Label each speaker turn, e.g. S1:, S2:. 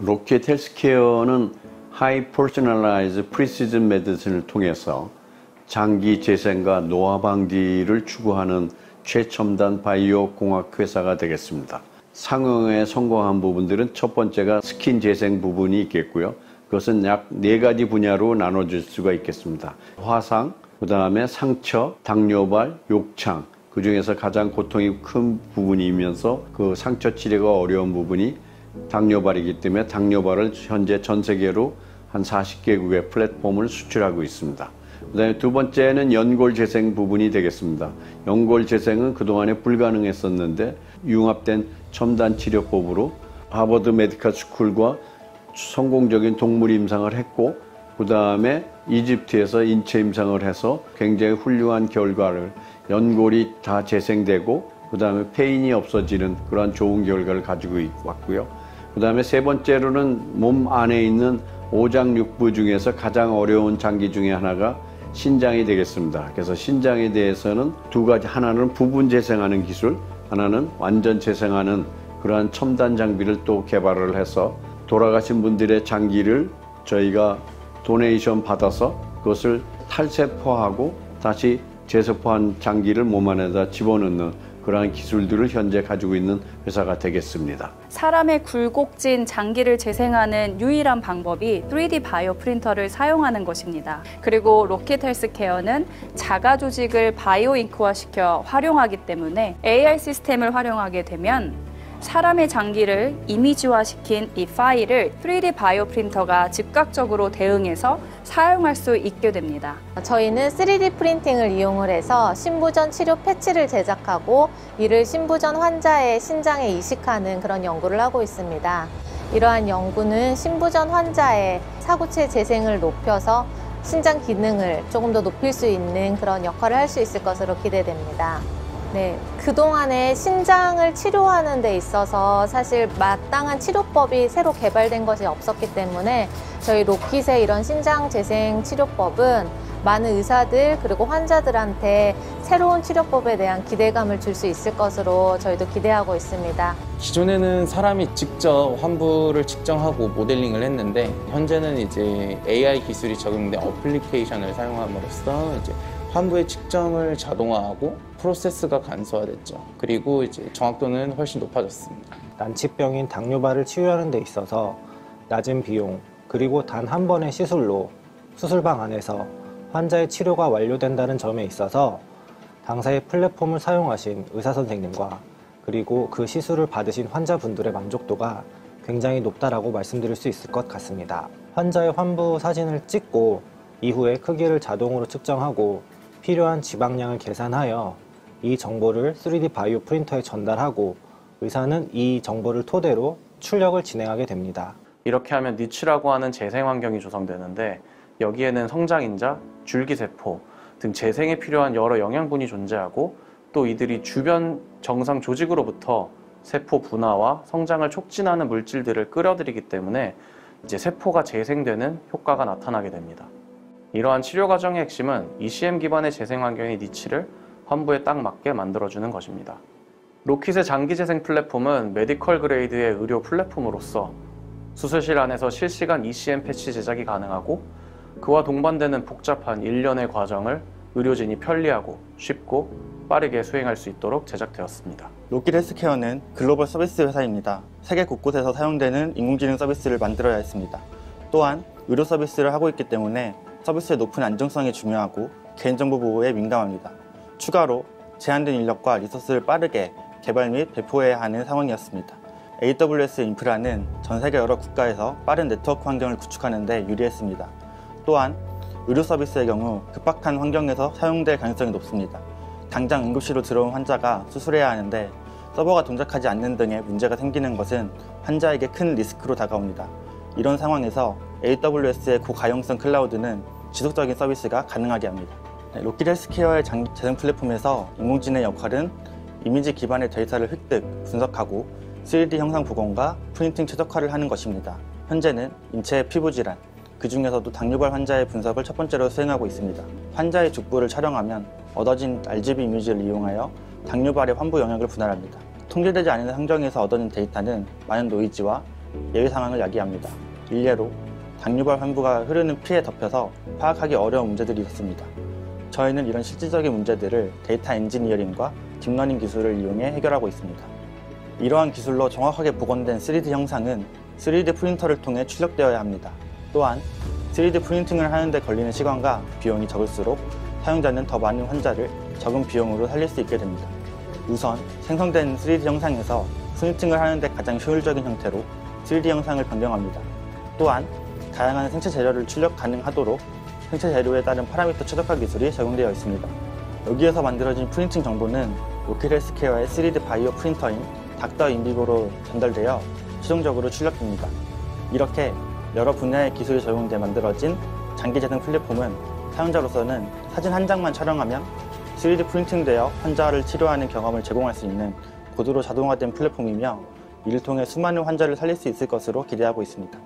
S1: 로켓 헬스케어는 하이 퍼스널라이즈 프리시즌 메디슨을 통해서 장기 재생과 노화 방지를 추구하는 최첨단 바이오 공학 회사가 되겠습니다. 상용에 성공한 부분들은 첫 번째가 스킨 재생 부분이 있겠고요. 그것은 약 4가지 분야로 나눠질 수가 있겠습니다. 화상, 그 다음에 상처, 당뇨발, 욕창, 그 중에서 가장 고통이 큰 부분이면서 그 상처 치료가 어려운 부분이 당뇨발이기 때문에 당뇨발을 현재 전 세계로 한 40개국의 플랫폼을 수출하고 있습니다. 그 다음에 두 번째는 연골 재생 부분이 되겠습니다. 연골 재생은 그동안에 불가능했었는데 융합된 첨단 치료법으로 하버드 메디컬 스쿨과 성공적인 동물 임상을 했고, 그 다음에 이집트에서 인체 임상을 해서 굉장히 훌륭한 결과를, 연골이 다 재생되고 그 다음에 페인이 없어지는 그러한 좋은 결과를 가지고 왔고요. 그 다음에 세 번째로는 몸 안에 있는 오장육부 중에서 가장 어려운 장기 중에 하나가 신장이 되겠습니다. 그래서 신장에 대해서는 두 가지, 하나는 부분 재생하는 기술, 하나는 완전 재생하는 그러한 첨단 장비를 또 개발을 해서 돌아가신 분들의 장기를 저희가 도네이션 받아서 그것을 탈세포하고 다시 재세포한 장기를 몸 안에다 집어넣는 그러한 기술들을 현재 가지고 있는 회사가 되겠습니다.
S2: 사람의 굴곡진 장기를 재생하는 유일한 방법이 3D 바이오 프린터를 사용하는 것입니다. 그리고 로켓 헬스케어는 자가 조직을 바이오 잉크화시켜 활용하기 때문에 AI 시스템을 활용하게 되면 사람의 장기를 이미지화시킨 이 파일을 3D 바이오 프린터가 즉각적으로 대응해서 사용할 수 있게 됩니다.
S3: 저희는 3D 프린팅을 이용을 해서 신부전 치료 패치를 제작하고 이를 신부전 환자의 신장에 이식하는 그런 연구를 하고 있습니다. 이러한 연구는 신부전 환자의 사구체 재생을 높여서 신장 기능을 조금 더 높일 수 있는 그런 역할을 할 수 있을 것으로 기대됩니다. 네, 그동안에 신장을 치료하는 데 있어서 사실 마땅한 치료법이 새로 개발된 것이 없었기 때문에 저희 로킷의 이런 신장 재생 치료법은 많은 의사들 그리고 환자들한테 새로운 치료법에 대한 기대감을 줄 수 있을 것으로 저희도 기대하고 있습니다.
S4: 기존에는 사람이 직접 환부를 측정하고 모델링을 했는데 현재는 이제 AI 기술이 적용된 어플리케이션을 사용함으로써 이제 환부의 측정을 자동화하고 프로세스가 간소화됐죠. 그리고 이제 정확도는 훨씬 높아졌습니다.
S5: 난치병인 당뇨발을 치유하는 데 있어서 낮은 비용 그리고 단 한 번의 시술로 수술방 안에서 환자의 치료가 완료된다는 점에 있어서 당사의 플랫폼을 사용하신 의사 선생님과 그리고 그 시술을 받으신 환자분들의 만족도가 굉장히 높다라고 말씀드릴 수 있을 것 같습니다. 환자의 환부 사진을 찍고 이후에 크기를 자동으로 측정하고 필요한 지방량을 계산하여 이 정보를 3D 바이오 프린터에 전달하고 의사는 이 정보를 토대로 출력을 진행하게 됩니다.
S6: 이렇게 하면 니치라고 하는 재생 환경이 조성되는데 여기에는 성장인자, 줄기세포 등 재생에 필요한 여러 영양분이 존재하고 또 이들이 주변 정상 조직으로부터 세포 분화와 성장을 촉진하는 물질들을 끌어들이기 때문에 이제 세포가 재생되는 효과가 나타나게 됩니다. 이러한 치료 과정의 핵심은 ECM 기반의 재생 환경의 니치를 환부에 딱 맞게 만들어주는 것입니다. 로킷의 장기 재생 플랫폼은 메디컬 그레이드의 의료 플랫폼으로서 수술실 안에서 실시간 ECM 패치 제작이 가능하고 그와 동반되는 복잡한 일련의 과정을 의료진이 편리하고 쉽고 빠르게 수행할 수 있도록 제작되었습니다.
S7: 로킷 헬스케어는 글로벌 서비스 회사입니다. 세계 곳곳에서 사용되는 인공지능 서비스를 만들어야 했습니다. 또한 의료 서비스를 하고 있기 때문에 서비스의 높은 안정성이 중요하고 개인정보 보호에 민감합니다. 추가로 제한된 인력과 리소스를 빠르게 개발 및 배포해야 하는 상황이었습니다. AWS 인프라는 전 세계 여러 국가에서 빠른 네트워크 환경을 구축하는 데 유리했습니다. 또한 의료 서비스의 경우 급박한 환경에서 사용될 가능성이 높습니다. 당장 응급실로 들어온 환자가 수술해야 하는데 서버가 동작하지 않는 등의 문제가 생기는 것은 환자에게 큰 리스크로 다가옵니다. 이런 상황에서 AWS의 고가용성 클라우드는 지속적인 서비스가 가능하게 합니다. 로킷 헬스케어의 재생 플랫폼에서 인공지능의 역할은 이미지 기반의 데이터를 획득, 분석하고 3D 형상 복원과 프린팅 최적화를 하는 것입니다. 현재는 인체의 피부질환, 그 중에서도 당뇨발 환자의 분석을 첫 번째로 수행하고 있습니다. 환자의 족부를 촬영하면 얻어진 RGB 이미지를 이용하여 당뇨발의 환부 영역을 분할합니다. 통제되지 않은 환경에서 얻어진 데이터는 많은 노이즈와 예외 상황을 야기합니다. 일례로 당뇨발 환부가 흐르는 피에 덮여서 파악하기 어려운 문제들이 있었습니다. 저희는 이런 실질적인 문제들을 데이터 엔지니어링과 딥러닝 기술을 이용해 해결하고 있습니다. 이러한 기술로 정확하게 복원된 3D 형상은 3D 프린터를 통해 출력되어야 합니다. 또한 3D 프린팅을 하는데 걸리는 시간과 비용이 적을수록 사용자는 더 많은 환자를 적은 비용으로 살릴 수 있게 됩니다. 우선 생성된 3D 형상에서 프린팅을 하는데 가장 효율적인 형태로 3D 형상을 변경합니다. 또한 다양한 생체 재료를 출력 가능하도록 생체 재료에 따른 파라미터 최적화 기술이 적용되어 있습니다. 여기에서 만들어진 프린팅 정보는 로켓 헬스케어의 3D 바이오 프린터인 닥터 인디고로 전달되어 최종적으로 출력됩니다. 이렇게 여러 분야의 기술이 적용돼 만들어진 장기 재생 플랫폼은 사용자로서는 사진 한 장만 촬영하면 3D 프린팅되어 환자를 치료하는 경험을 제공할 수 있는 고도로 자동화된 플랫폼이며 이를 통해 수많은 환자를 살릴 수 있을 것으로 기대하고 있습니다.